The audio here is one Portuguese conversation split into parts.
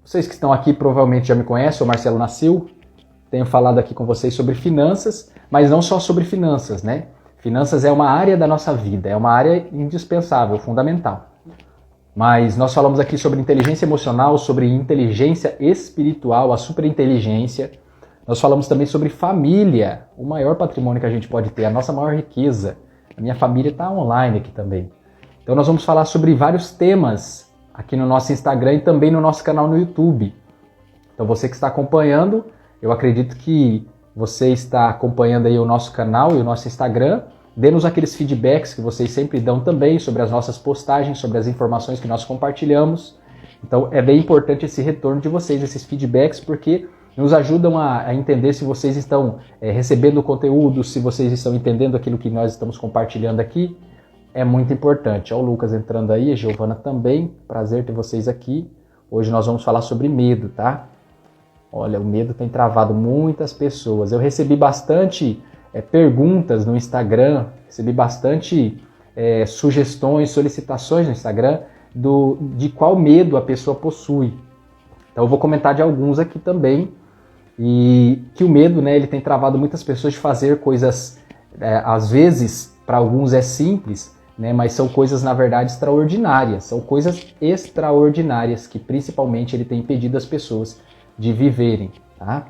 Vocês que estão aqui provavelmente já me conhecem, sou Marcelo Nascil, tenho falado aqui com vocês sobre finanças, mas não só sobre finanças, né? Finanças é uma área da nossa vida, é uma área indispensável, fundamental. Mas nós falamos aqui sobre inteligência emocional, sobre inteligência espiritual, a superinteligência. Nós falamos também sobre família, o maior patrimônio que a gente pode ter, a nossa maior riqueza. A minha família está online aqui também. Então nós vamos falar sobre vários temas aqui no nosso Instagram e também no nosso canal no YouTube. Então você que está acompanhando, eu acredito que você está acompanhando aí o nosso canal e o nosso Instagram. Dê-nos aqueles feedbacks que vocês sempre dão também sobre as nossas postagens, sobre as informações que nós compartilhamos. Então é bem importante esse retorno de vocês, esses feedbacks, porque nos ajudam a entender se vocês estão recebendo o conteúdo, se vocês estão entendendo aquilo que nós estamos compartilhando aqui. É muito importante. Olha o Lucas entrando aí, a Giovana também. Prazer ter vocês aqui. Hoje nós vamos falar sobre medo, tá? Olha, o medo tem travado muitas pessoas. Eu recebi bastante perguntas no Instagram, recebi bastante sugestões, solicitações no Instagram de qual medo a pessoa possui. Então eu vou comentar de alguns aqui também. E que o medo, né, ele tem travado muitas pessoas de fazer coisas, às vezes, para alguns é simples, né, mas são coisas, na verdade, extraordinárias. São coisas extraordinárias que, principalmente, ele tem impedido as pessoas de viverem, tá?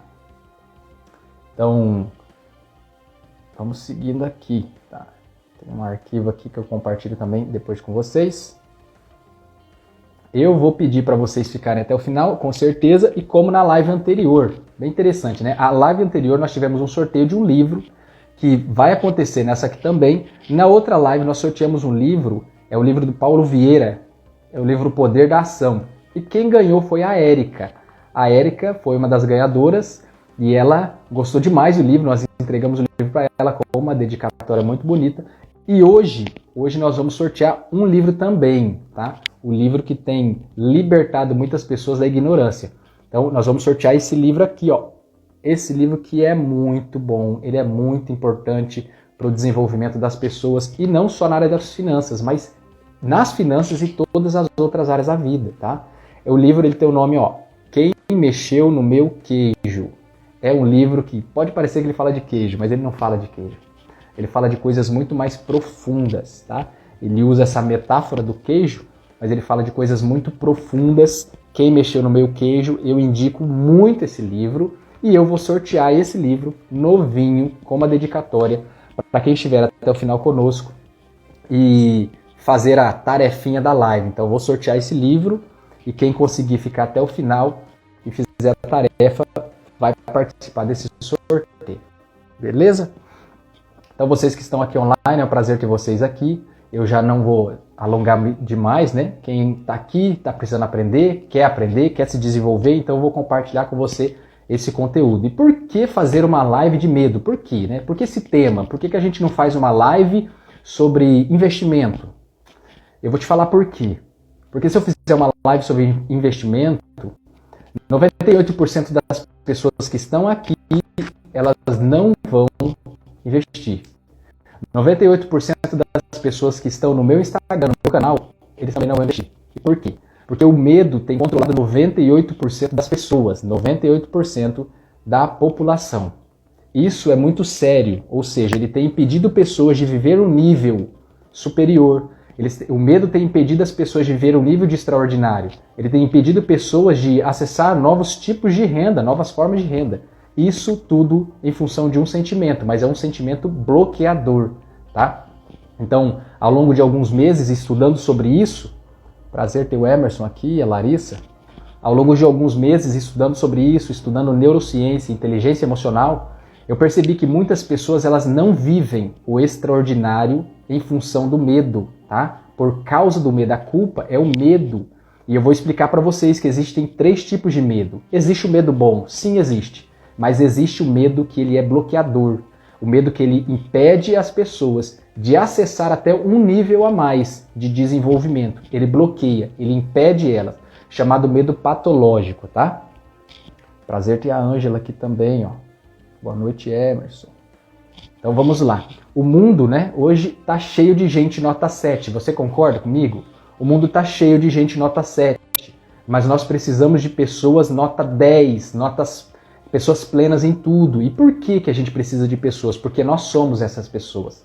Então, vamos seguindo aqui, tá? Tem um arquivo aqui que eu compartilho também depois com vocês. Eu vou pedir para vocês ficarem até o final, com certeza, e como na live anterior. Bem interessante, né? A live anterior nós tivemos um sorteio de um livro, que vai acontecer nessa aqui também. Na outra live nós sorteamos um livro, é o livro do Paulo Vieira, é o livro O Poder da Ação. E quem ganhou foi a Érica. A Érica foi uma das ganhadoras e ela gostou demais do livro, nós entregamos o livro para ela com uma dedicatória muito bonita. E hoje nós vamos sortear um livro também, tá? O livro que tem libertado muitas pessoas da ignorância. Então nós vamos sortear esse livro aqui, ó. Esse livro que é muito bom, ele é muito importante para o desenvolvimento das pessoas e não só na área das finanças, mas nas finanças e todas as outras áreas da vida, tá? O livro ele tem o nome, ó, Quem Mexeu no Meu Queijo. É um livro que pode parecer que ele fala de queijo, mas ele não fala de queijo. Ele fala de coisas muito mais profundas, tá? Ele usa essa metáfora do queijo, mas ele fala de coisas muito profundas. Quem Mexeu no Meu Queijo, eu indico muito esse livro. E eu vou sortear esse livro novinho, com uma dedicatória, para quem estiver até o final conosco e fazer a tarefinha da live. Então eu vou sortear esse livro e quem conseguir ficar até o final e fizer a tarefa vai participar desse sorteio. Beleza? Então vocês que estão aqui online, é um prazer ter vocês aqui. Eu já não vou alongar demais, né? Quem está aqui, está precisando aprender, quer se desenvolver, então eu vou compartilhar com você esse conteúdo. E por que fazer uma live de medo? Por quê, né? Por que esse tema? Por que a gente não faz uma live sobre investimento? Eu vou te falar por quê. Porque se eu fizer uma live sobre investimento, 98% das pessoas que estão aqui, elas não vão investir. 98% das pessoas que estão no meu Instagram, no meu canal, eles também não vão investir. E por quê? Porque o medo tem controlado 98% das pessoas, 98% da população. Isso é muito sério, ou seja, ele tem impedido pessoas de viver um nível superior. O medo tem impedido as pessoas de viver um nível de extraordinário. Ele tem impedido pessoas de acessar novos tipos de renda, novas formas de renda. Isso tudo em função de um sentimento, mas é um sentimento bloqueador, tá? Então, ao longo de alguns meses estudando sobre isso, prazer ter o Emerson aqui, a Larissa. Ao longo de alguns meses estudando sobre isso, estudando neurociência, inteligência emocional, eu percebi que muitas pessoas elas não vivem o extraordinário em função do medo, tá? Por causa do medo. A culpa é o medo. E eu vou explicar para vocês que existem 3 tipos de medo. Existe o medo bom? Sim, existe. Mas existe o medo que ele é bloqueador. O medo que ele impede as pessoas de acessar até um nível a mais de desenvolvimento. Ele bloqueia, ele impede elas. Chamado medo patológico, tá? Prazer ter a Ângela aqui também, ó. Boa noite, Emerson. Então vamos lá. O mundo, né, hoje tá cheio de gente nota 7. Você concorda comigo? O mundo tá cheio de gente nota 7. mas nós precisamos de pessoas nota 10, pessoas plenas em tudo. E por que a gente precisa de pessoas? Porque nós somos essas pessoas.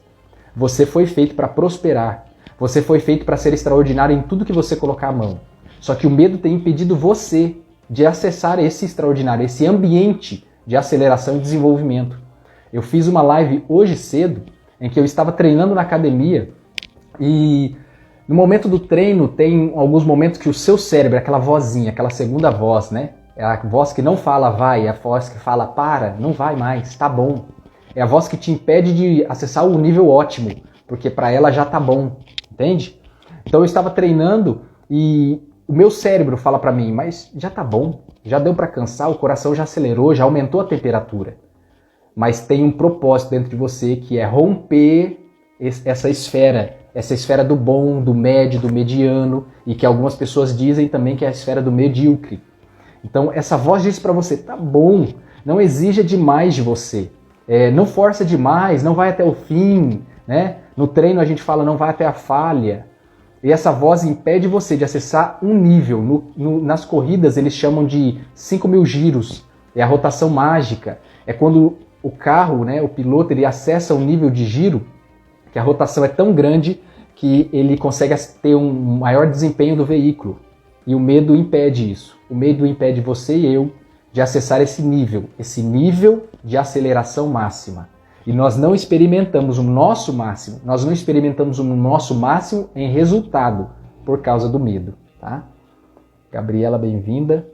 Você foi feito para prosperar. Você foi feito para ser extraordinário em tudo que você colocar a mão. Só que o medo tem impedido você de acessar esse extraordinário, esse ambiente de aceleração e desenvolvimento. Eu fiz uma live hoje cedo em que eu estava treinando na academia e no momento do treino tem alguns momentos que o seu cérebro, aquela vozinha, aquela segunda voz, né? É a voz que não fala vai, é a voz que fala para, não vai mais, tá bom. É a voz que te impede de acessar o nível ótimo, porque para ela já tá bom, entende? Então eu estava treinando e o meu cérebro fala para mim, mas já tá bom, já deu para cansar, o coração já acelerou, já aumentou a temperatura. Mas tem um propósito dentro de você que é romper essa esfera do bom, do médio, do mediano, e que algumas pessoas dizem também que é a esfera do medíocre. Então essa voz diz para você, tá bom, não exija demais de você, não força demais, não vai até o fim, né? No treino a gente fala não vai até a falha. E essa voz impede você de acessar um nível. Nas corridas eles chamam de 5.000 giros. É a rotação mágica. É quando o carro, né, o piloto, ele acessa um nível de giro que a rotação é tão grande que ele consegue ter um maior desempenho do veículo. E o medo impede isso. O medo impede você e eu de acessar esse nível de aceleração máxima. E nós não experimentamos o nosso máximo, em resultado por causa do medo, tá? Gabriela, bem-vinda.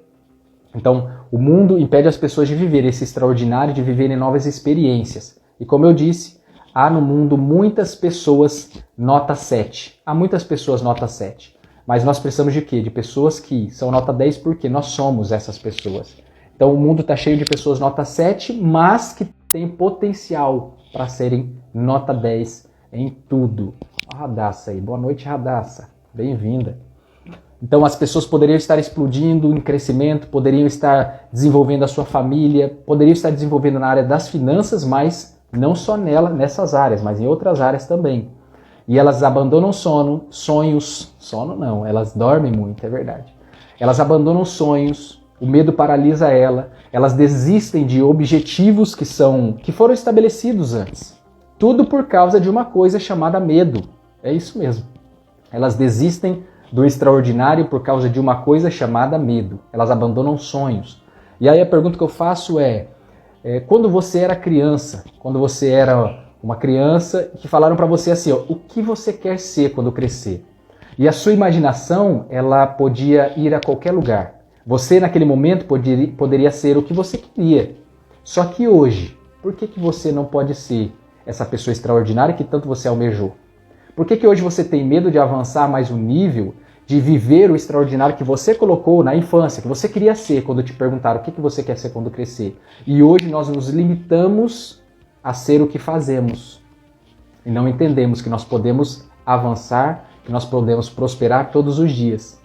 Então, o mundo impede as pessoas de viver esse extraordinário, de viverem novas experiências. E como eu disse, há no mundo muitas pessoas nota 7. Há muitas pessoas nota 7. Mas nós precisamos de quê? De pessoas que são nota 10 porque nós somos essas pessoas. Então, o mundo está cheio de pessoas nota 7, mas que tem potencial para serem nota 10 em tudo. A Radassa aí. Boa noite, Radassa. Bem-vinda. Então as pessoas poderiam estar explodindo em crescimento, poderiam estar desenvolvendo a sua família, poderiam estar desenvolvendo na área das finanças, mas não só nessas áreas, mas em outras áreas também. E elas abandonam elas dormem muito, é verdade. Elas abandonam sonhos, o medo paralisa elas desistem de objetivos que foram estabelecidos antes. Tudo por causa de uma coisa chamada medo. É isso mesmo. Elas desistem do extraordinário por causa de uma coisa chamada medo. Elas abandonam sonhos. E aí a pergunta que eu faço quando você era criança, uma criança que falaram para você assim, ó, o que você quer ser quando crescer? E a sua imaginação, ela podia ir a qualquer lugar. Você, naquele momento, poderia ser o que você queria. Só que hoje, por que você não pode ser essa pessoa extraordinária que tanto você almejou? Por que hoje você tem medo de avançar mais um nível, de viver o extraordinário que você colocou na infância, que você queria ser quando te perguntaram o que você quer ser quando crescer? E hoje nós nos limitamos a ser o que fazemos. E não entendemos que nós podemos avançar, que nós podemos prosperar todos os dias.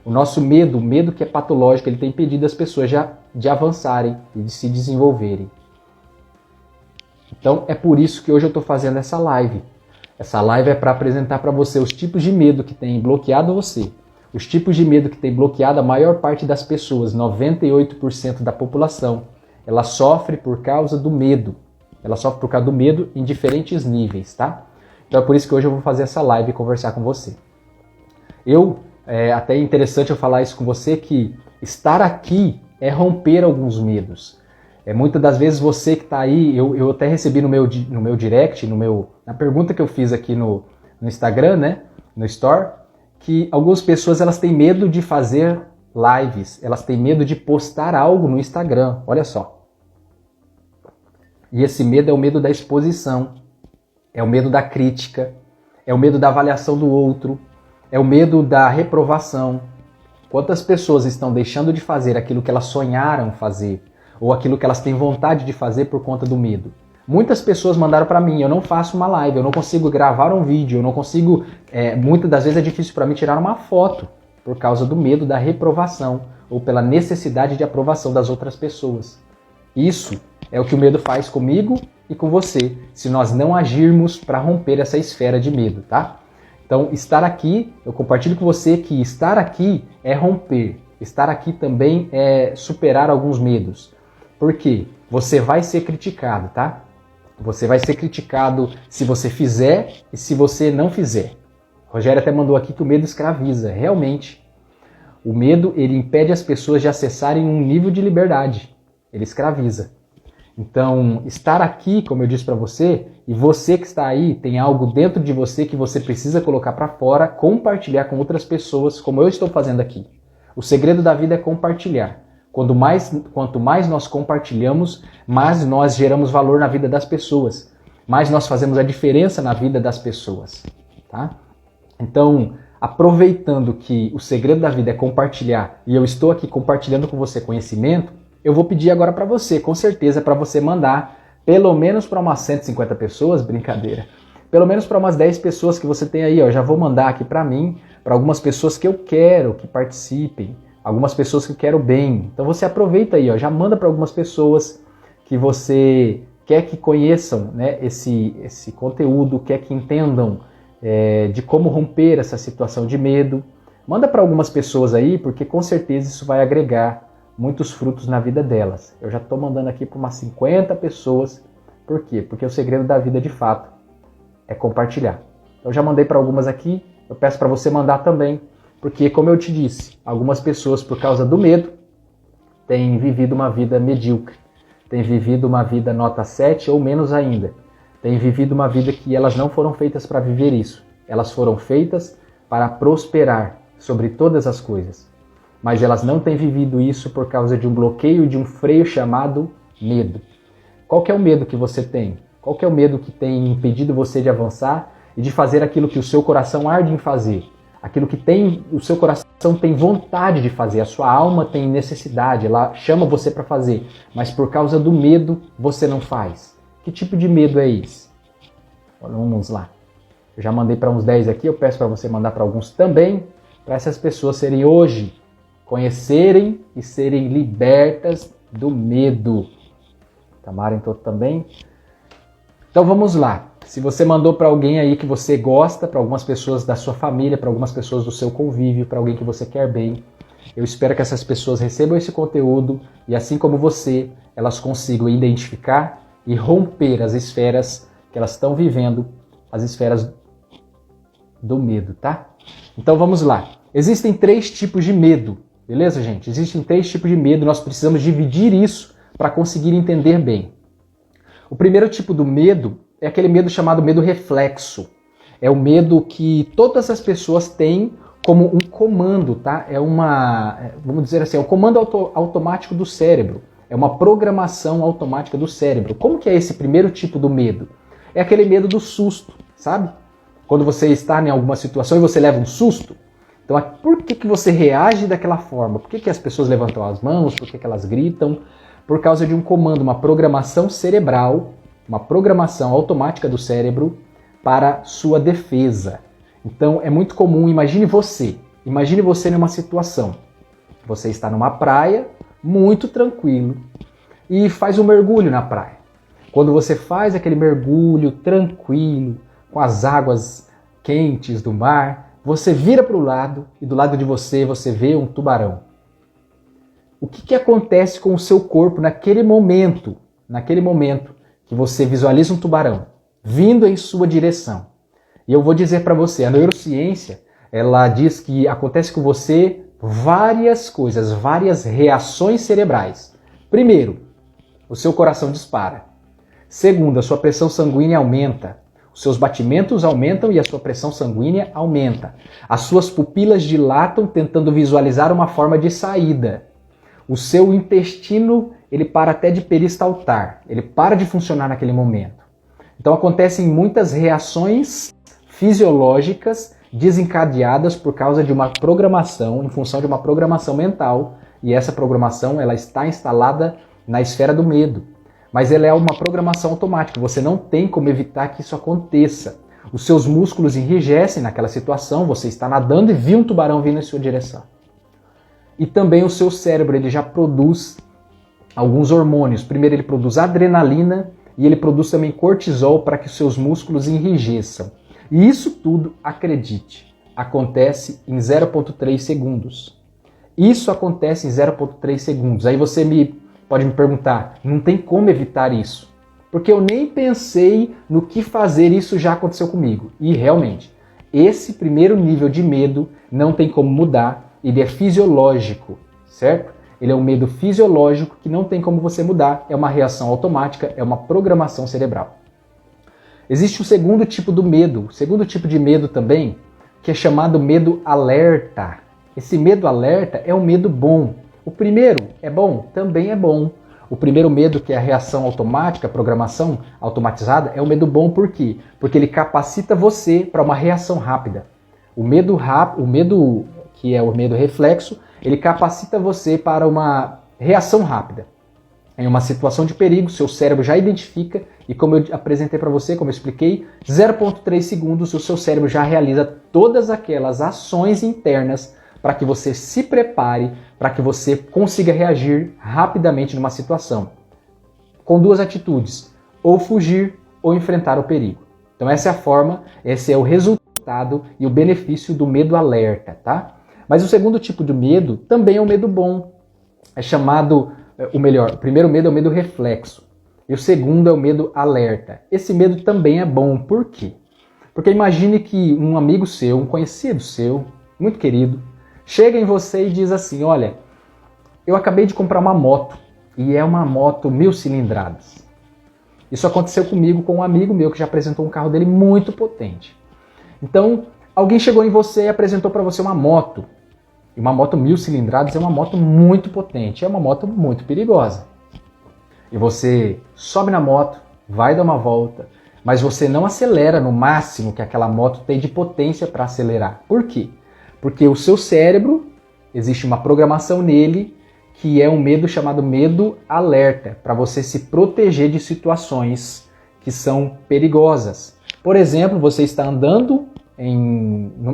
O nosso medo, o medo que é patológico, ele tem impedido as pessoas de avançarem e de se desenvolverem. Então é por isso que hoje eu estou fazendo essa live. Essa live é para apresentar para você os tipos de medo que tem bloqueado você. Os tipos de medo que tem bloqueado a maior parte das pessoas, 98% da população. Ela sofre por causa do medo. Ela sofre por causa do medo em diferentes níveis, tá? Então é por isso que hoje eu vou fazer essa live e conversar com você. Até é interessante eu falar isso com você, que estar aqui é romper alguns medos. Muitas das vezes você que está aí, eu até recebi no meu direct, na pergunta que eu fiz aqui no Instagram, né, no Store, que algumas pessoas elas têm medo de fazer lives, elas têm medo de postar algo no Instagram, olha só. E esse medo é o medo da exposição, é o medo da crítica, é o medo da avaliação do outro, é o medo da reprovação. Quantas pessoas estão deixando de fazer aquilo que elas sonharam fazer, ou aquilo que elas têm vontade de fazer por conta do medo? Muitas pessoas mandaram para mim, eu não faço uma live, eu não consigo gravar um vídeo, eu não consigo... muitas das vezes é difícil para mim tirar uma foto, por causa do medo da reprovação, ou pela necessidade de aprovação das outras pessoas. Isso é o que o medo faz comigo e com você, se nós não agirmos para romper essa esfera de medo, tá? Então, estar aqui, eu compartilho com você que estar aqui é romper. Estar aqui também é superar alguns medos. Por quê? Você vai ser criticado, tá? Você vai ser criticado se você fizer e se você não fizer. O Rogério até mandou aqui que o medo escraviza. Realmente, o medo ele impede as pessoas de acessarem um nível de liberdade. Ele escraviza. Então, estar aqui, como eu disse para você, e você que está aí, tem algo dentro de você que você precisa colocar para fora, compartilhar com outras pessoas, como eu estou fazendo aqui. O segredo da vida é compartilhar. Quanto mais nós compartilhamos, mais nós geramos valor na vida das pessoas. Mais nós fazemos a diferença na vida das pessoas. Tá? Então, aproveitando que o segredo da vida é compartilhar, e eu estou aqui compartilhando com você conhecimento, eu vou pedir agora para você, com certeza, para você mandar pelo menos para umas 150 pessoas, brincadeira, pelo menos para umas 10 pessoas que você tem aí, ó, eu já vou mandar aqui para mim, para algumas pessoas que eu quero que participem, algumas pessoas que eu quero bem. Então você aproveita aí, ó, já manda para algumas pessoas que você quer que conheçam, né, esse conteúdo, quer que entendam de como romper essa situação de medo. Manda para algumas pessoas aí, porque com certeza isso vai agregar muitos frutos na vida delas. Eu já estou mandando aqui para umas 50 pessoas. Por quê? Porque o segredo da vida, de fato, é compartilhar. Eu já mandei para algumas aqui, eu peço para você mandar também, porque, como eu te disse, algumas pessoas, por causa do medo, têm vivido uma vida medíocre, têm vivido uma vida nota 7 ou menos ainda, têm vivido uma vida que elas não foram feitas para viver isso. Elas foram feitas para prosperar sobre todas as coisas. Mas elas não têm vivido isso por causa de um bloqueio, de um freio chamado medo. Qual que é o medo que você tem? Qual que é o medo que tem impedido você de avançar e de fazer aquilo que o seu coração arde em fazer? Aquilo que o seu coração tem vontade de fazer, a sua alma tem necessidade, ela chama você para fazer, mas por causa do medo você não faz. Que tipo de medo é esse? Vamos lá. Eu já mandei para uns 10 aqui, eu peço para você mandar para alguns também, para essas pessoas serem hoje, conhecerem e serem libertas do medo. Tamara entrou também. Então vamos lá. Se você mandou para alguém aí que você gosta, para algumas pessoas da sua família, para algumas pessoas do seu convívio, para alguém que você quer bem, eu espero que essas pessoas recebam esse conteúdo e, assim como você, elas consigam identificar e romper as esferas que elas estão vivendo, as esferas do medo, tá? Então vamos lá. Existem 3 tipos de medo. Beleza, gente? Existem 3 tipos de medo, nós precisamos dividir isso para conseguir entender bem. O primeiro tipo do medo é aquele medo chamado medo reflexo. É o medo que todas as pessoas têm como um comando, tá? Vamos dizer assim, é um comando automático do cérebro. É uma programação automática do cérebro. Como que é esse primeiro tipo do medo? É aquele medo do susto, sabe? Quando você está em alguma situação e você leva um susto, então, por que você reage daquela forma? Por que as pessoas levantam as mãos? Por que elas gritam? Por causa de um comando, uma programação cerebral, uma programação automática do cérebro para sua defesa. Então, é muito comum, imagine você numa situação. Você está numa praia, muito tranquilo, e faz um mergulho na praia. Quando você faz aquele mergulho tranquilo, com as águas quentes do mar, você vira para o lado e do lado de você vê um tubarão. O que acontece com o seu corpo naquele momento que você visualiza um tubarão vindo em sua direção? E eu vou dizer para você, a neurociência, ela diz que acontece com você várias coisas, várias reações cerebrais. Primeiro, o seu coração dispara. Segundo, a sua pressão sanguínea aumenta. Os seus batimentos aumentam e a sua pressão sanguínea aumenta. As suas pupilas dilatam tentando visualizar uma forma de saída. O seu intestino, ele para até de peristaltar. Ele para de funcionar naquele momento. Então acontecem muitas reações fisiológicas desencadeadas por causa de uma programação, em função de uma programação mental. E essa programação, ela está instalada na esfera do medo. Mas ela é uma programação automática, você não tem como evitar que isso aconteça. Os seus músculos enrijecem naquela situação, você está nadando e viu um tubarão vindo em sua direção. E também o seu cérebro, ele já produz alguns hormônios. Primeiro ele produz adrenalina e ele produz também cortisol para que os seus músculos enrijeçam. E isso tudo, acredite, acontece em 0,3 segundos. Isso acontece em 0,3 segundos. Aí você pode me perguntar, não tem como evitar isso? Porque eu nem pensei no que fazer, isso já aconteceu comigo. E realmente, esse primeiro nível de medo não tem como mudar, ele é fisiológico, certo? Ele é um medo fisiológico que não tem como você mudar, é uma reação automática, é uma programação cerebral. Existe o segundo tipo do medo, o segundo tipo de medo também, que é chamado medo alerta. Esse medo alerta é um medo bom. O primeiro é bom? Também é bom. O primeiro medo, que é a reação automática, a programação automatizada, é um medo bom por quê? Porque ele capacita você para uma reação rápida. O medo que é o medo reflexo, ele capacita você para uma reação rápida. Em uma situação de perigo, seu cérebro já identifica e, como eu apresentei para você, como eu expliquei, 0,3 segundos o seu cérebro já realiza todas aquelas ações internas para que você se prepare, para que você consiga reagir rapidamente numa situação. Com duas atitudes, ou fugir ou enfrentar o perigo. Então essa é a forma, esse é o resultado e o benefício do medo alerta, tá? Mas o segundo tipo de medo também é um medo bom. É chamado, o primeiro medo é o medo reflexo. E o segundo é o medo alerta. Esse medo também é bom. Por quê? Porque imagine que um amigo seu, um conhecido seu, muito querido, chega em você e diz assim, olha, eu acabei de comprar uma moto, e é uma moto 1000 cilindradas. Isso aconteceu comigo com um amigo meu que já apresentou um carro dele muito potente. Então, alguém chegou em você e apresentou para você uma moto. E uma moto 1000 cilindradas é uma moto muito potente, é uma moto muito perigosa. E você sobe na moto, vai dar uma volta, mas você não acelera no máximo que aquela moto tem de potência para acelerar. Por quê? Porque o seu cérebro, existe uma programação nele que é um medo chamado medo alerta, para você se proteger de situações que são perigosas. Por exemplo, você está andando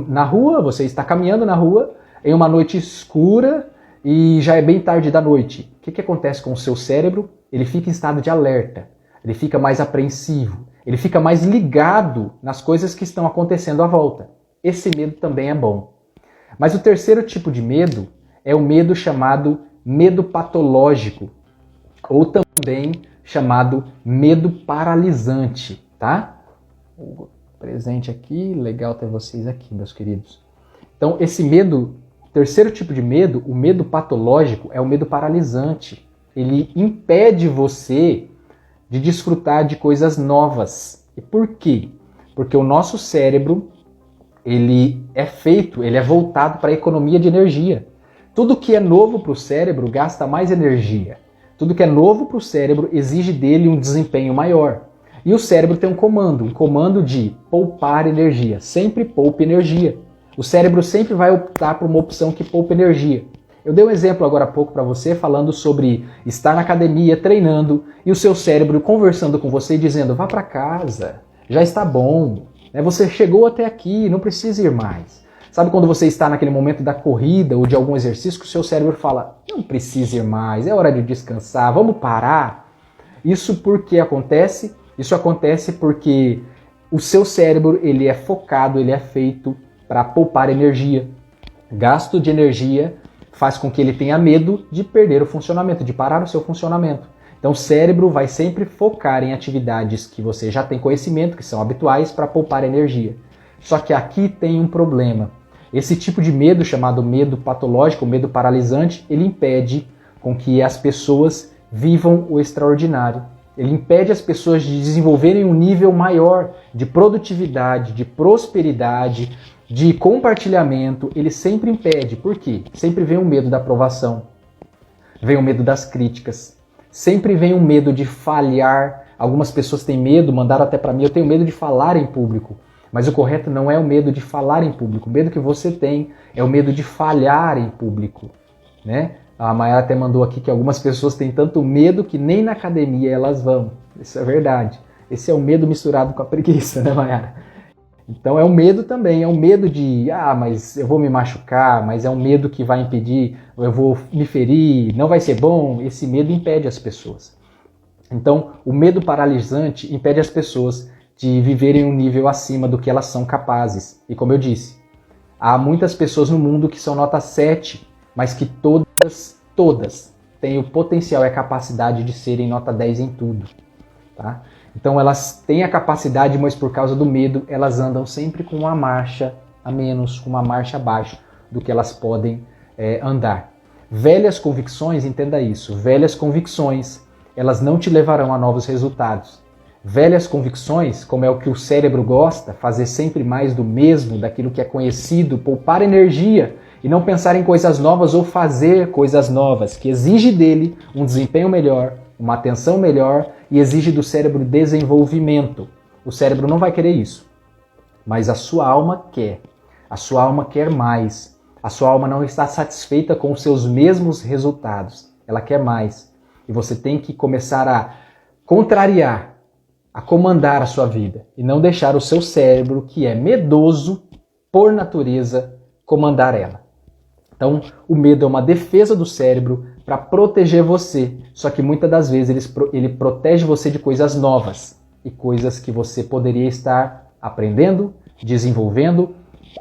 na rua, você está caminhando na rua, em uma noite escura e já é bem tarde da noite. O que acontece com o seu cérebro? Ele fica em estado de alerta, ele fica mais apreensivo, ele fica mais ligado nas coisas que estão acontecendo à volta. Esse medo também é bom. Mas o terceiro tipo de medo é o medo chamado medo patológico, ou também chamado medo paralisante, tá? O presente aqui, legal ter vocês aqui, meus queridos. Então, esse medo, terceiro tipo de medo, o medo patológico, é o medo paralisante. Ele impede você de desfrutar de coisas novas. E por quê? Porque o nosso cérebro, ele é voltado para a economia de energia. Tudo que é novo para o cérebro gasta mais energia. Tudo que é novo para o cérebro exige dele um desempenho maior. E o cérebro tem um comando de poupar energia. Sempre poupe energia. O cérebro sempre vai optar por uma opção que poupa energia. Eu dei um exemplo agora há pouco para você falando sobre estar na academia treinando e o seu cérebro conversando com você e dizendo, vá para casa, já está bom, você chegou até aqui, não precisa ir mais. Sabe quando você está naquele momento da corrida ou de algum exercício que o seu cérebro fala, não precisa ir mais, é hora de descansar, vamos parar? Isso por que acontece? Isso acontece porque o seu cérebro ele é focado, ele é feito para poupar energia. Gasto de energia faz com que ele tenha medo de perder o funcionamento, de parar o seu funcionamento. Então o cérebro vai sempre focar em atividades que você já tem conhecimento, que são habituais, para poupar energia. Só que aqui tem um problema. Esse tipo de medo, chamado medo patológico, medo paralisante, ele impede com que as pessoas vivam o extraordinário. Ele impede as pessoas de desenvolverem um nível maior de produtividade, de prosperidade, de compartilhamento. Ele sempre impede. Por quê? Sempre vem o medo da aprovação, vem o medo das críticas, sempre vem o medo de falhar. Algumas pessoas têm medo, mandaram até para mim, eu tenho medo de falar em público. Mas o correto não é o medo de falar em público. O medo que você tem é o medo de falhar em público, né? A Mayara até mandou aqui que algumas pessoas têm tanto medo que nem na academia elas vão. Isso é verdade. Esse é o medo misturado com a preguiça, né, Mayara? Então é um medo também, é um medo de, mas eu vou me machucar, mas é um medo que vai impedir, eu vou me ferir, não vai ser bom. Esse medo impede as pessoas. Então o medo paralisante impede as pessoas de viverem um nível acima do que elas são capazes. E como eu disse, há muitas pessoas no mundo que são nota 7 mas que todas têm o potencial e a capacidade de serem nota 10 em tudo. Tá? Então elas têm a capacidade, mas por causa do medo, elas andam sempre com uma marcha a menos, com uma marcha abaixo do que elas podem andar. Velhas convicções, entenda isso, velhas convicções, elas não te levarão a novos resultados. Velhas convicções, como é o que o cérebro gosta, fazer sempre mais do mesmo, daquilo que é conhecido, poupar energia e não pensar em coisas novas ou fazer coisas novas, que exige dele um desempenho melhor, uma atenção melhor e exige do cérebro desenvolvimento. O cérebro não vai querer isso, mas a sua alma quer. A sua alma quer mais. A sua alma não está satisfeita com os seus mesmos resultados. Ela quer mais. E você tem que começar a contrariar, a comandar a sua vida e não deixar o seu cérebro, que é medoso por natureza, comandar ela. Então, o medo é uma defesa do cérebro para proteger você, só que muitas das vezes ele protege você de coisas novas e coisas que você poderia estar aprendendo, desenvolvendo,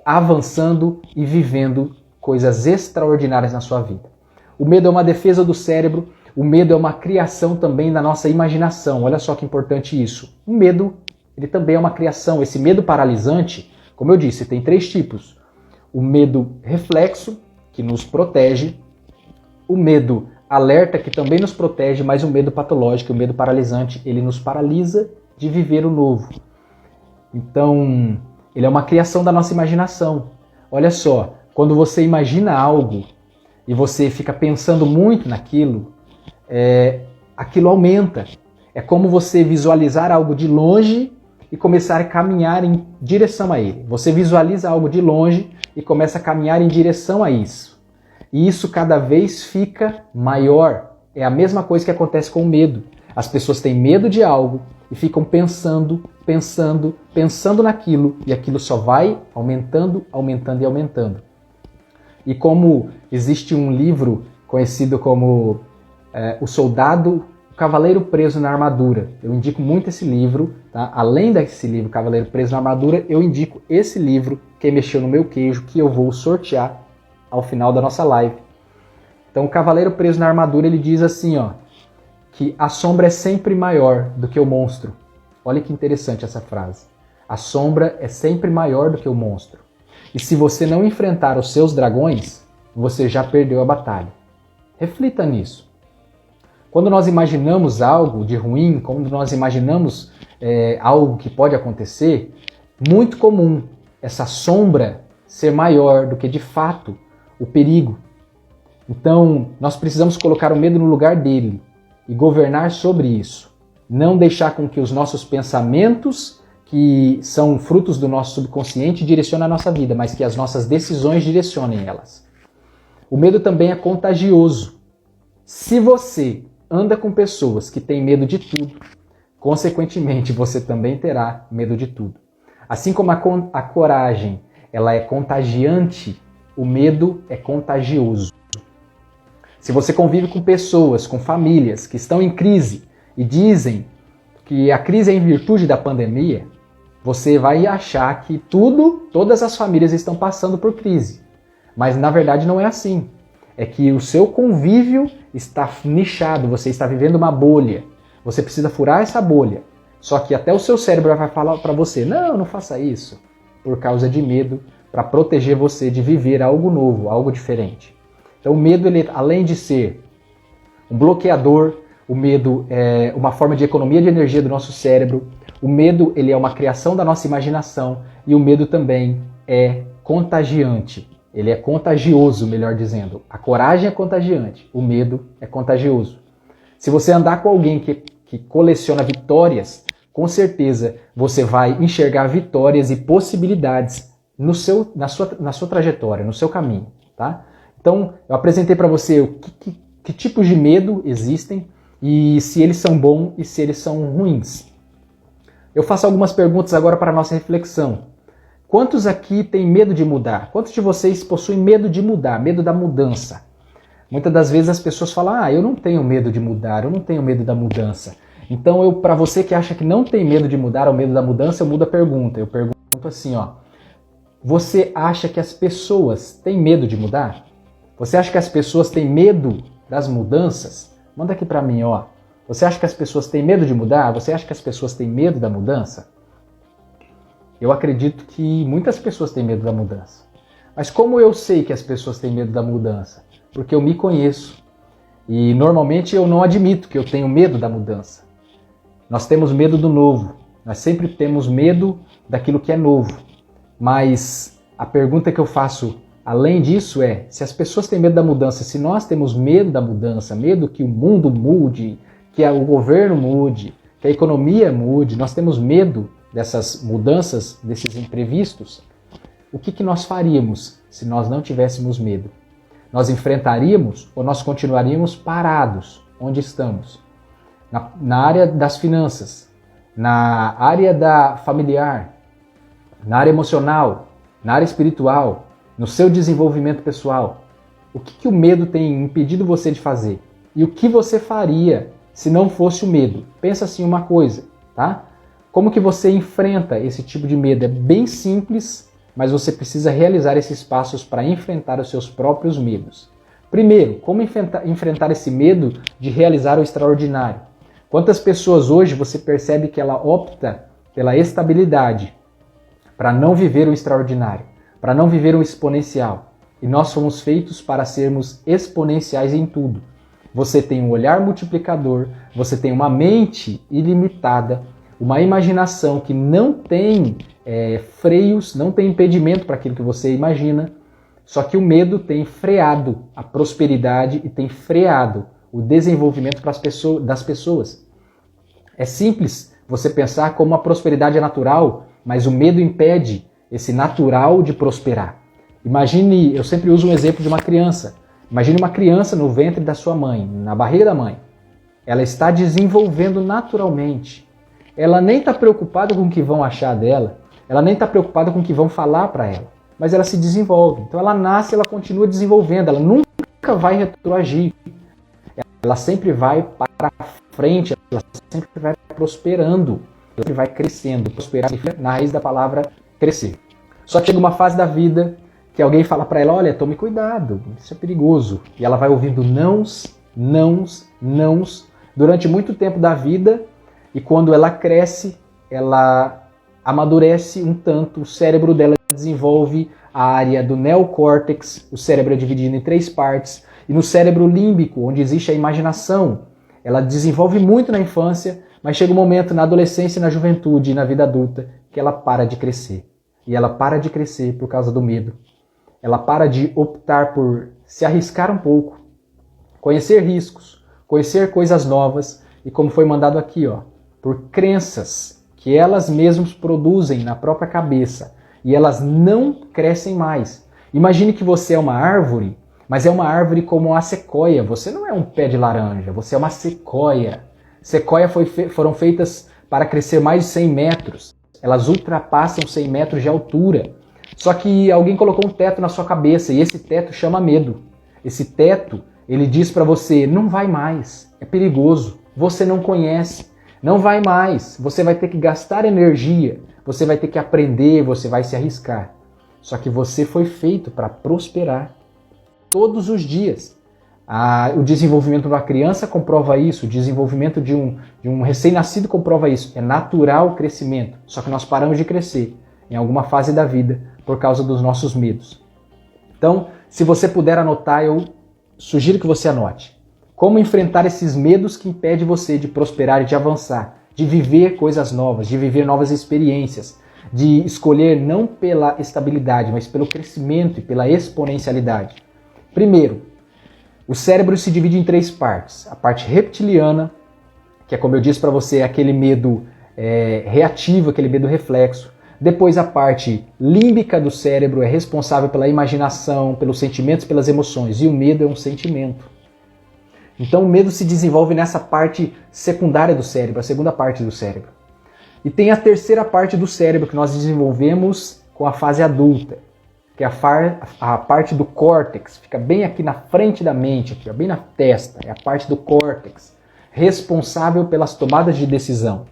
avançando e vivendo coisas extraordinárias na sua vida. O medo é uma defesa do cérebro. O medo é uma criação também da nossa imaginação. Olha só que importante isso. O medo, ele também é uma criação. Esse medo paralisante, como eu disse, tem 3 tipos. O medo reflexo, que nos protege. O medo alerta, que também nos protege, mas o medo patológico, o medo paralisante, ele nos paralisa de viver o novo. Então, ele é uma criação da nossa imaginação. Olha só, quando você imagina algo e você fica pensando muito naquilo, aquilo aumenta. É como você visualizar algo de longe e começar a caminhar em direção a ele. Você visualiza algo de longe e começa a caminhar em direção a isso. E isso cada vez fica maior. É a mesma coisa que acontece com o medo. As pessoas têm medo de algo e ficam pensando naquilo, e aquilo só vai aumentando, aumentando e aumentando. E como existe um livro conhecido como O Soldado, o Cavaleiro Preso na Armadura. Eu indico muito esse livro, tá? Além desse livro, Cavaleiro Preso na Armadura, eu indico esse livro, Quem Mexeu no Meu Queijo, que eu vou sortear ao final da nossa live. Então, o Cavaleiro Preso na Armadura, ele diz assim, ó, que a sombra é sempre maior do que o monstro. Olha que interessante essa frase. A sombra é sempre maior do que o monstro. E se você não enfrentar os seus dragões, você já perdeu a batalha. Reflita nisso. Quando nós imaginamos algo de ruim, quando nós imaginamos algo que pode acontecer, muito comum essa sombra ser maior do que de fato o perigo. Então, nós precisamos colocar o medo no lugar dele e governar sobre isso. Não deixar com que os nossos pensamentos, que são frutos do nosso subconsciente, direcionem a nossa vida, mas que as nossas decisões direcionem elas. O medo também é contagioso. Se você anda com pessoas que têm medo de tudo, consequentemente você também terá medo de tudo. Assim como a coragem ela é contagiante, o medo é contagioso. Se você convive com pessoas, com famílias que estão em crise e dizem que a crise é em virtude da pandemia, você vai achar que todas as famílias estão passando por crise. Mas na verdade não é assim. É que o seu convívio está nichado, você está vivendo uma bolha. Você precisa furar essa bolha. Só que até o seu cérebro vai falar para você, não faça isso, por causa de medo, para proteger você de viver algo novo, algo diferente. Então o medo, ele, além de ser um bloqueador, o medo é uma forma de economia de energia do nosso cérebro, o medo ele é uma criação da nossa imaginação e o medo também é contagiante. Ele é contagioso, melhor dizendo. A coragem é contagiante, o medo é contagioso. Se você andar com alguém que coleciona vitórias, com certeza você vai enxergar vitórias e possibilidades na sua trajetória, no seu caminho. Tá? Então, eu apresentei para você que tipos de medo existem e se eles são bons e se eles são ruins. Eu faço algumas perguntas agora para a nossa reflexão. Quantos aqui têm medo de mudar? Quantos de vocês possuem medo de mudar, medo da mudança? Muitas das vezes as pessoas falam, eu não tenho medo de mudar, eu não tenho medo da mudança. Então, para você que acha que não tem medo de mudar ou medo da mudança, eu mudo a pergunta. Eu pergunto assim, você acha que as pessoas têm medo de mudar? Você acha que as pessoas têm medo das mudanças? Manda aqui para mim, ó. Você acha que as pessoas têm medo de mudar? Você acha que as pessoas têm medo da mudança? Eu acredito que muitas pessoas têm medo da mudança. Mas como eu sei que as pessoas têm medo da mudança? Porque eu me conheço. E normalmente eu não admito que eu tenho medo da mudança. Nós temos medo do novo. Nós sempre temos medo daquilo que é novo. Mas a pergunta que eu faço além disso é, se as pessoas têm medo da mudança, se nós temos medo da mudança, medo que o mundo mude, que o governo mude, que a economia mude, nós temos medo dessas mudanças, desses imprevistos, o que nós faríamos se nós não tivéssemos medo? Nós enfrentaríamos ou nós continuaríamos parados onde estamos? Na área das finanças, na área da familiar, na área emocional, na área espiritual, no seu desenvolvimento pessoal. O que o medo tem impedido você de fazer? E o que você faria se não fosse o medo? Pensa assim uma coisa, tá? Como que você enfrenta esse tipo de medo? É bem simples, mas você precisa realizar esses passos para enfrentar os seus próprios medos. Primeiro, como enfrentar esse medo de realizar o extraordinário? Quantas pessoas hoje você percebe que ela opta pela estabilidade para não viver o extraordinário, para não viver o exponencial? E nós fomos feitos para sermos exponenciais em tudo. Você tem um olhar multiplicador, você tem uma mente ilimitada, uma imaginação que não tem freios, não tem impedimento para aquilo que você imagina. Só que o medo tem freado a prosperidade e tem freado o desenvolvimento das pessoas. É simples você pensar como a prosperidade é natural, mas o medo impede esse natural de prosperar. Imagine, eu sempre uso um exemplo de uma criança. Imagine uma criança no ventre da sua mãe, na barriga da mãe. Ela está desenvolvendo naturalmente. Ela nem está preocupada com o que vão achar dela, ela nem está preocupada com o que vão falar para ela. Mas ela se desenvolve. Então ela nasce, ela continua desenvolvendo, ela nunca vai retroagir. Ela sempre vai para frente, ela sempre vai prosperando, ela sempre vai crescendo. Prosperar na raiz da palavra crescer. Só que chega uma fase da vida que alguém fala para ela, olha, tome cuidado, isso é perigoso. E ela vai ouvindo nãos, nãos, nãos, durante muito tempo da vida, e quando ela cresce, ela amadurece um tanto, o cérebro dela desenvolve a área do neocórtex, o cérebro é dividido em 3 partes, e no cérebro límbico, onde existe a imaginação, ela desenvolve muito na infância, mas chega um momento na adolescência, na juventude e na vida adulta que ela para de crescer. E ela para de crescer por causa do medo. Ela para de optar por se arriscar um pouco, conhecer riscos, conhecer coisas novas e, como foi mandado aqui, ó, por crenças que elas mesmas produzem na própria cabeça e elas não crescem mais. Imagine que você é uma árvore, mas é uma árvore como a sequoia. Você não é um pé de laranja, você é uma sequoia. Sequoia foram feitas para crescer mais de 100 metros. Elas ultrapassam 100 metros de altura. Só que alguém colocou um teto na sua cabeça e esse teto chama medo. Esse teto, ele diz para você, não vai mais, é perigoso, você não conhece, não vai mais, você vai ter que gastar energia, você vai ter que aprender, você vai se arriscar. Só que você foi feito para prosperar todos os dias. O desenvolvimento de uma criança comprova isso, o desenvolvimento de um recém-nascido comprova isso. É natural o crescimento, só que nós paramos de crescer em alguma fase da vida por causa dos nossos medos. Então, se você puder anotar, eu sugiro que você anote. Como enfrentar esses medos que impedem você de prosperar e de avançar, de viver coisas novas, de viver novas experiências, de escolher não pela estabilidade, mas pelo crescimento e pela exponencialidade. Primeiro, o cérebro se divide em 3 partes. A parte reptiliana, que é, como eu disse para você, aquele medo reativo, aquele medo reflexo. Depois a parte límbica do cérebro é responsável pela imaginação, pelos sentimentos, pelas emoções. E o medo é um sentimento. Então o medo se desenvolve nessa parte secundária do cérebro, a segunda parte do cérebro. E tem a terceira parte do cérebro que nós desenvolvemos com a fase adulta, que é a parte do córtex, fica bem aqui na frente da mente, aqui, bem na testa, é a parte do córtex, responsável pelas tomadas de decisão.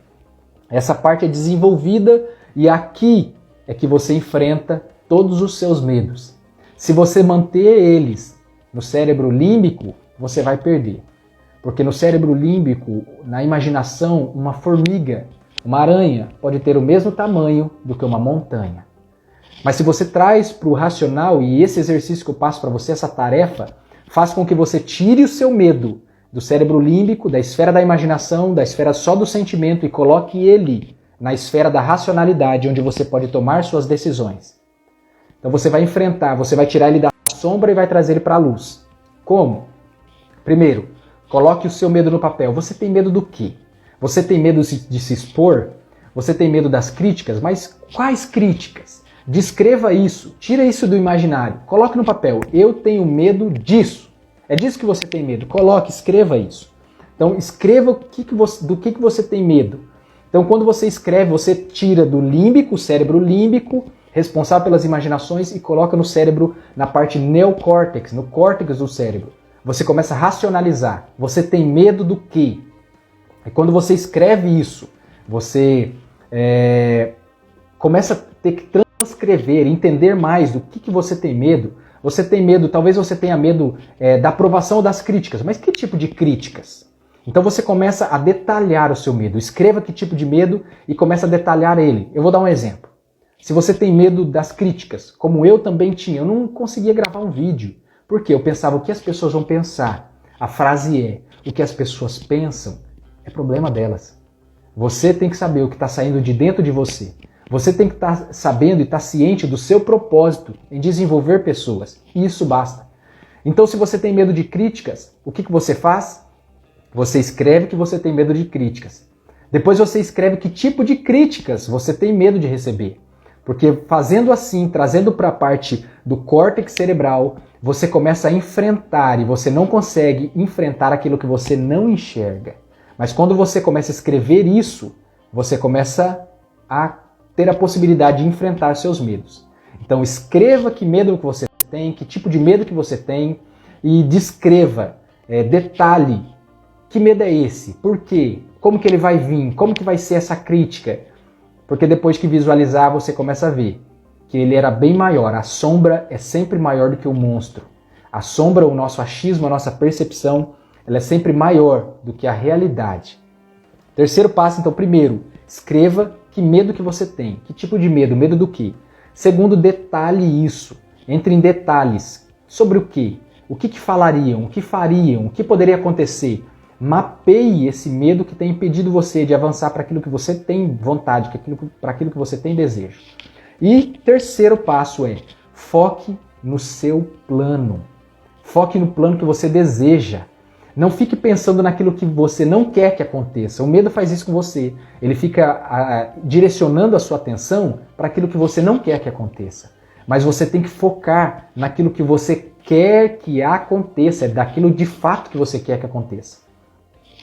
Essa parte é desenvolvida e aqui é que você enfrenta todos os seus medos. Se você manter eles no cérebro límbico, você vai perder. Porque no cérebro límbico, na imaginação, uma formiga, uma aranha, pode ter o mesmo tamanho do que uma montanha. Mas se você traz para o racional, e esse exercício que eu passo para você, essa tarefa, faz com que você tire o seu medo do cérebro límbico, da esfera da imaginação, da esfera só do sentimento e coloque ele na esfera da racionalidade, onde você pode tomar suas decisões. Então você vai enfrentar, você vai tirar ele da sombra e vai trazer ele para a luz. Como? Primeiro, coloque o seu medo no papel. Você tem medo do quê? Você tem medo de se expor? Você tem medo das críticas? Mas quais críticas? Descreva isso, tira isso do imaginário, coloque no papel. Eu tenho medo disso. É disso que você tem medo. Coloque, escreva isso. Então escreva do que você tem medo. Então quando você escreve, você tira do límbico, o cérebro límbico, responsável pelas imaginações, e coloca no cérebro, na parte neocórtex, no córtex do cérebro. Você começa a racionalizar. Você tem medo do quê? E quando você escreve isso, você começa a ter que transcrever, entender mais do que você tem medo. Você tem medo, talvez você tenha medo da aprovação ou das críticas. Mas que tipo de críticas? Então você começa a detalhar o seu medo. Escreva que tipo de medo e começa a detalhar ele. Eu vou dar um exemplo. Se você tem medo das críticas, como eu também tinha, eu não conseguia gravar um vídeo. Por quê? Eu pensava o que as pessoas vão pensar. A frase é, o que as pessoas pensam é problema delas. Você tem que saber o que está saindo de dentro de você. Você tem que estar sabendo e estar ciente do seu propósito em desenvolver pessoas. E isso basta. Então, se você tem medo de críticas, o que você faz? Você escreve que você tem medo de críticas. Depois você escreve que tipo de críticas você tem medo de receber. Porque fazendo assim, trazendo para a parte do córtex cerebral, você começa a enfrentar, e você não consegue enfrentar aquilo que você não enxerga. Mas quando você começa a escrever isso, você começa a ter a possibilidade de enfrentar seus medos. Então escreva que medo que você tem, que tipo de medo que você tem, e descreva, detalhe, que medo é esse? Por quê? Como que ele vai vir? Como que vai ser essa crítica? Porque depois que visualizar, você começa a ver que ele era bem maior. A sombra é sempre maior do que o monstro. A sombra, o nosso achismo, a nossa percepção, ela é sempre maior do que a realidade. Terceiro passo, então, primeiro, escreva que medo que você tem. Que tipo de medo? Medo do quê? Segundo, detalhe isso. Entre em detalhes. Sobre o quê? O que falariam? O que fariam? O que poderia acontecer? Mapeie esse medo que tem impedido você de avançar para aquilo que você tem vontade, para aquilo que você tem desejo. E terceiro passo é, foque no seu plano. Foque no plano que você deseja. Não fique pensando naquilo que você não quer que aconteça. O medo faz isso com você. Ele fica direcionando a sua atenção para aquilo que você não quer que aconteça. Mas você tem que focar naquilo que você quer que aconteça, daquilo de fato que você quer que aconteça.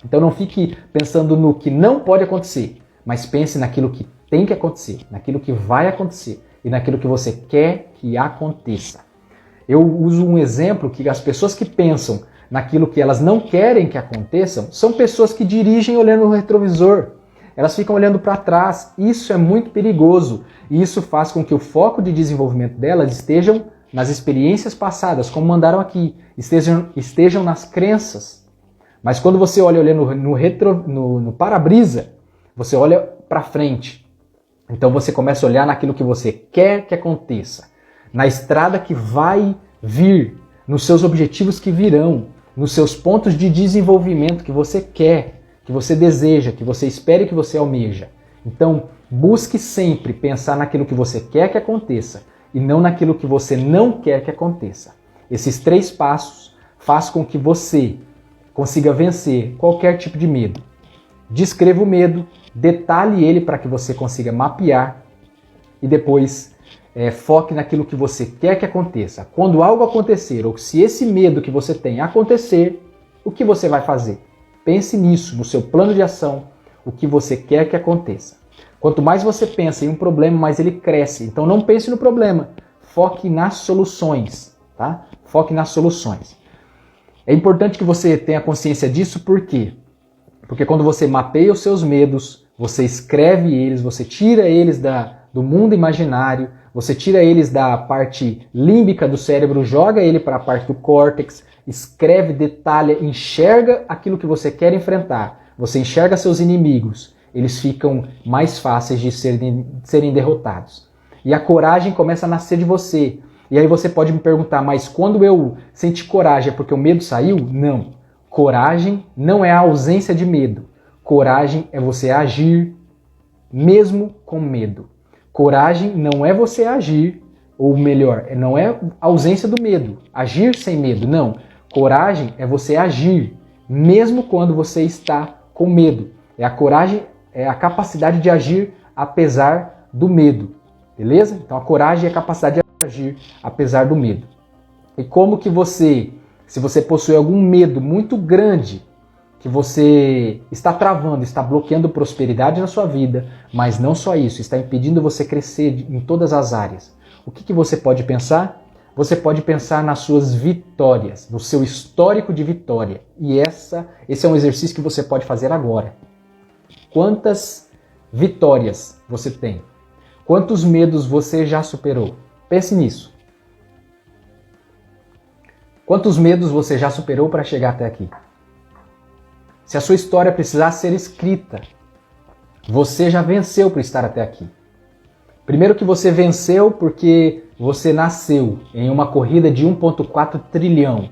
Então não fique pensando no que não pode acontecer, mas pense naquilo que tem que acontecer, naquilo que vai acontecer e naquilo que você quer que aconteça. Eu uso um exemplo que as pessoas que pensam naquilo que elas não querem que aconteçam são pessoas que dirigem olhando no retrovisor. Elas ficam olhando para trás. Isso é muito perigoso e isso faz com que o foco de desenvolvimento delas estejam nas experiências passadas, como mandaram aqui, estejam nas crenças. Mas quando você olha no para-brisa, você olha para frente. Então você começa a olhar naquilo que você quer que aconteça, na estrada que vai vir, nos seus objetivos que virão, nos seus pontos de desenvolvimento que você quer, que você deseja, que você espera e que você almeja. Então busque sempre pensar naquilo que você quer que aconteça e não naquilo que você não quer que aconteça. Esses 3 passos fazem com que você consiga vencer qualquer tipo de medo. Descreva o medo, detalhe ele para que você consiga mapear e depois foque naquilo que você quer que aconteça. Quando algo acontecer, ou se esse medo que você tem acontecer, o que você vai fazer? Pense nisso, no seu plano de ação, o que você quer que aconteça. Quanto mais você pensa em um problema, mais ele cresce. Então não pense no problema, foque nas soluções, tá? Foque nas soluções. É importante que você tenha consciência disso, por quê? Porque quando você mapeia os seus medos, você escreve eles, você tira eles do mundo imaginário, você tira eles da parte límbica do cérebro, joga ele para a parte do córtex, escreve, detalha, enxerga aquilo que você quer enfrentar. Você enxerga seus inimigos, eles ficam mais fáceis de serem derrotados. E a coragem começa a nascer de você. E aí você pode me perguntar, mas quando eu senti coragem é porque o medo saiu? Não. Coragem não é a ausência de medo. Coragem é você agir mesmo com medo. Coragem não é você agir, ou melhor, não é a ausência do medo. Agir sem medo, não. Coragem é você agir mesmo quando você está com medo. A coragem é a capacidade de agir apesar do medo. Beleza? Então a coragem é a capacidade de agir apesar do medo. E como que você, se você possui algum medo muito grande, que você está travando, está bloqueando prosperidade na sua vida, mas não só isso, está impedindo você crescer em todas as áreas. O que você pode pensar? Você pode pensar nas suas vitórias, no seu histórico de vitória. E esse é um exercício que você pode fazer agora. Quantas vitórias você tem? Quantos medos você já superou? Pense nisso. Quantos medos você já superou para chegar até aqui? Se a sua história precisar ser escrita, você já venceu para estar até aqui. Primeiro que você venceu porque você nasceu em uma corrida de 1,4 trilhão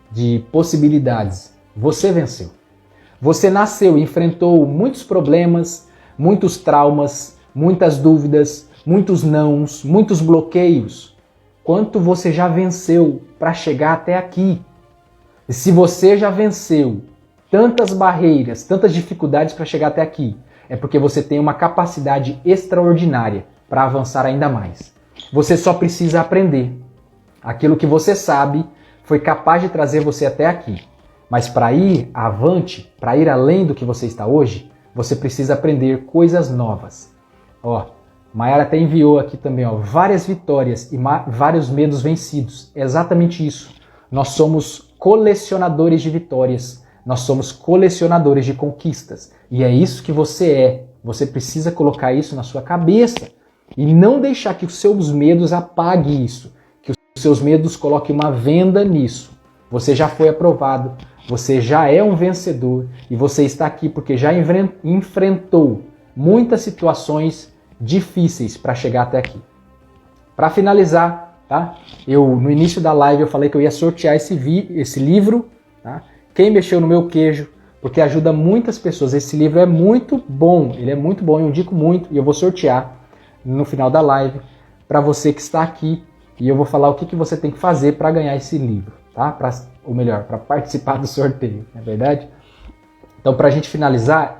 de possibilidades. Você venceu. Você nasceu e enfrentou muitos problemas, muitos traumas, muitas dúvidas, muitos nãos, muitos bloqueios. Quanto você já venceu para chegar até aqui? E se você já venceu tantas barreiras, tantas dificuldades para chegar até aqui, é porque você tem uma capacidade extraordinária para avançar ainda mais. Você só precisa aprender. Aquilo que você sabe foi capaz de trazer você até aqui. Mas para ir avante, para ir além do que você está hoje, você precisa aprender coisas novas. Maiara até enviou aqui também, várias vitórias e vários medos vencidos. É exatamente isso. Nós somos colecionadores de vitórias. Nós somos colecionadores de conquistas. E é isso que você é. Você precisa colocar isso na sua cabeça. E não deixar que os seus medos apaguem isso. Que os seus medos coloquem uma venda nisso. Você já foi aprovado. Você já é um vencedor. E você está aqui porque já enfrentou muitas situações difíceis para chegar até aqui. Para finalizar, tá? No início da live eu falei que eu ia sortear esse livro, tá? Quem mexeu no meu queijo, porque ajuda muitas pessoas. Esse livro é muito bom, ele é muito bom, eu indico muito e eu vou sortear no final da live para você que está aqui e eu vou falar o que você tem que fazer para ganhar esse livro, tá? Ou melhor, para participar do sorteio, não é verdade? Então, para a gente finalizar,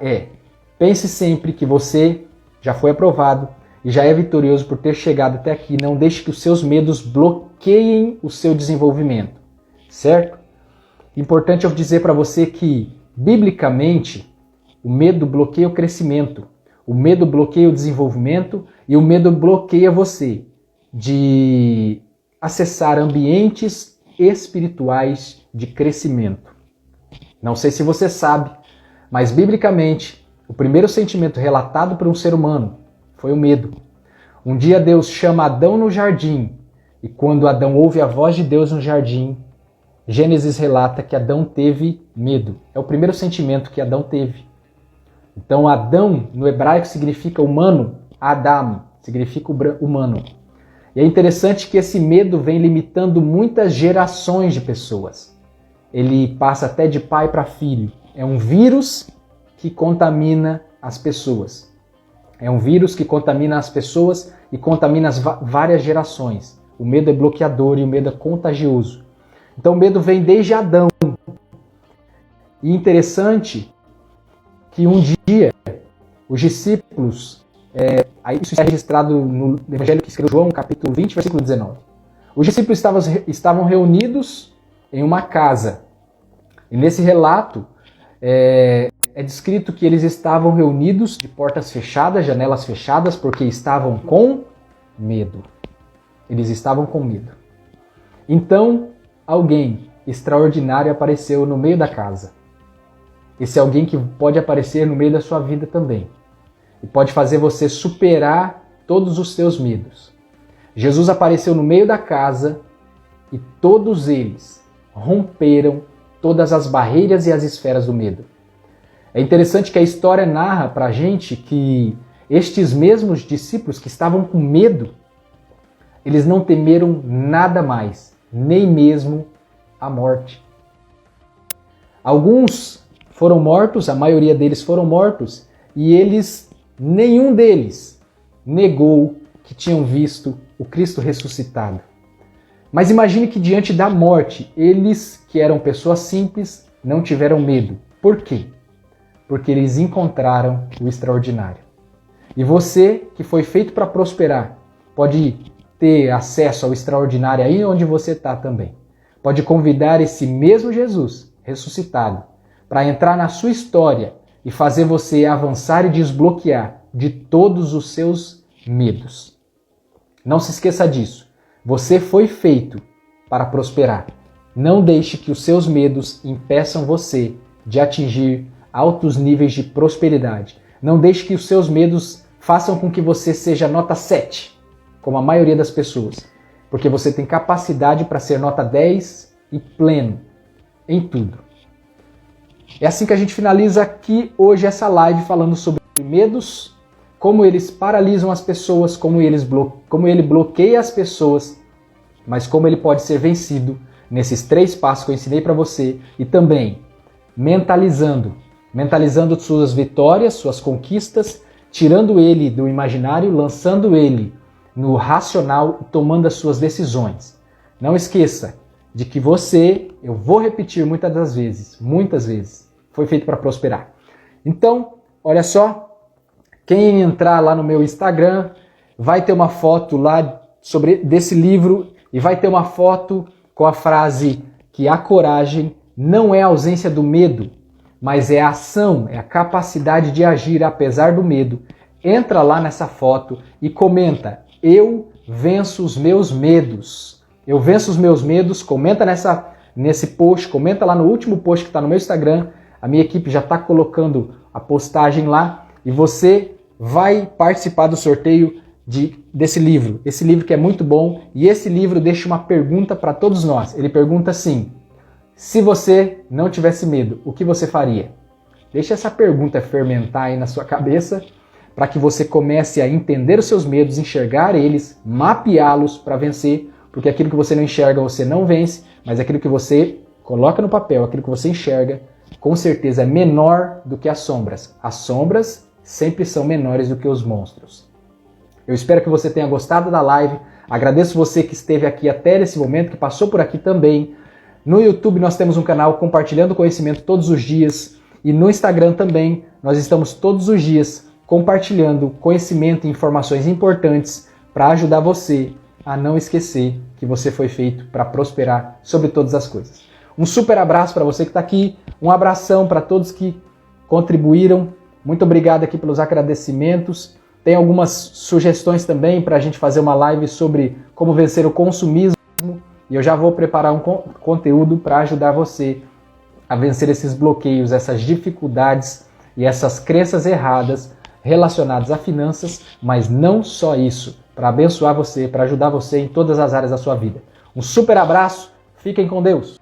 pense sempre que você já foi aprovado e já é vitorioso por ter chegado até aqui. Não deixe que os seus medos bloqueiem o seu desenvolvimento, certo? Importante eu dizer para você que, biblicamente, o medo bloqueia o crescimento, o medo bloqueia o desenvolvimento e o medo bloqueia você de acessar ambientes espirituais de crescimento. Não sei se você sabe, mas biblicamente, o primeiro sentimento relatado por um ser humano foi o medo. Um dia Deus chama Adão no jardim e quando Adão ouve a voz de Deus no jardim, Gênesis relata que Adão teve medo. É o primeiro sentimento que Adão teve. Então, Adão, no hebraico, significa humano. Adam significa humano. E é interessante que esse medo vem limitando muitas gerações de pessoas. Ele passa até de pai para filho. É um vírus que contamina as pessoas. É um vírus que contamina as pessoas e contamina as várias gerações. O medo é bloqueador e o medo é contagioso. Então o medo vem desde Adão. E interessante que um dia os discípulos, isso está registrado no Evangelho que escreveu João, capítulo 20, versículo 19. Os discípulos estavam reunidos em uma casa. E nesse relato é descrito que eles estavam reunidos de portas fechadas, janelas fechadas, porque estavam com medo. Eles estavam com medo. Então, alguém extraordinário apareceu no meio da casa. Esse é alguém que pode aparecer no meio da sua vida também. E pode fazer você superar todos os seus medos. Jesus apareceu no meio da casa e todos eles romperam todas as barreiras e as esferas do medo. É interessante que a história narra para a gente que estes mesmos discípulos que estavam com medo, eles não temeram nada mais, nem mesmo a morte. Alguns foram mortos, a maioria deles foram mortos, e nenhum deles negou que tinham visto o Cristo ressuscitado. Mas imagine que diante da morte, eles, que eram pessoas simples, não tiveram medo. Por quê? Porque eles encontraram o extraordinário. E você, que foi feito para prosperar, pode ter acesso ao extraordinário aí onde você está também. Pode convidar esse mesmo Jesus ressuscitado para entrar na sua história e fazer você avançar e desbloquear de todos os seus medos. Não se esqueça disso. Você foi feito para prosperar. Não deixe que os seus medos impeçam você de atingir altos níveis de prosperidade. Não deixe que os seus medos façam com que você seja nota 7, como a maioria das pessoas. Porque você tem capacidade para ser nota 10 e pleno em tudo. É assim que a gente finaliza aqui hoje essa live falando sobre medos, como eles paralisam as pessoas, como ele bloqueia as pessoas, mas como ele pode ser vencido nesses 3 passos que eu ensinei para você e também mentalizando suas vitórias, suas conquistas, tirando ele do imaginário, lançando ele no racional e tomando as suas decisões. Não esqueça de que você, eu vou repetir muitas vezes, foi feito para prosperar. Então, olha só, quem entrar lá no meu Instagram vai ter uma foto lá desse livro e vai ter uma foto com a frase que a coragem não é a ausência do medo, mas é a ação, é a capacidade de agir apesar do medo. Entra lá nessa foto e comenta: eu venço os meus medos. Eu venço os meus medos. Comenta nesse post, comenta lá no último post que está no meu Instagram. A minha equipe já está colocando a postagem lá e você vai participar do sorteio desse livro. Esse livro que é muito bom, e esse livro deixa uma pergunta para todos nós. Ele pergunta assim: se você não tivesse medo, o que você faria? Deixa essa pergunta fermentar aí na sua cabeça para que você comece a entender os seus medos, enxergar eles, mapeá-los para vencer, porque aquilo que você não enxerga você não vence, mas aquilo que você coloca no papel, aquilo que você enxerga, com certeza é menor do que as sombras. As sombras sempre são menores do que os monstros. Eu espero que você tenha gostado da live. Agradeço você que esteve aqui até esse momento, que passou por aqui também. No YouTube nós temos um canal compartilhando conhecimento todos os dias. E no Instagram também nós estamos todos os dias compartilhando conhecimento e informações importantes para ajudar você a não esquecer que você foi feito para prosperar sobre todas as coisas. Um super abraço para você que está aqui. Um abração para todos que contribuíram. Muito obrigado aqui pelos agradecimentos. Tem algumas sugestões também para a gente fazer uma live sobre como vencer o consumismo. E eu já vou preparar um conteúdo para ajudar você a vencer esses bloqueios, essas dificuldades e essas crenças erradas relacionadas a finanças, mas não só isso, para abençoar você, para ajudar você em todas as áreas da sua vida. Um super abraço, fiquem com Deus!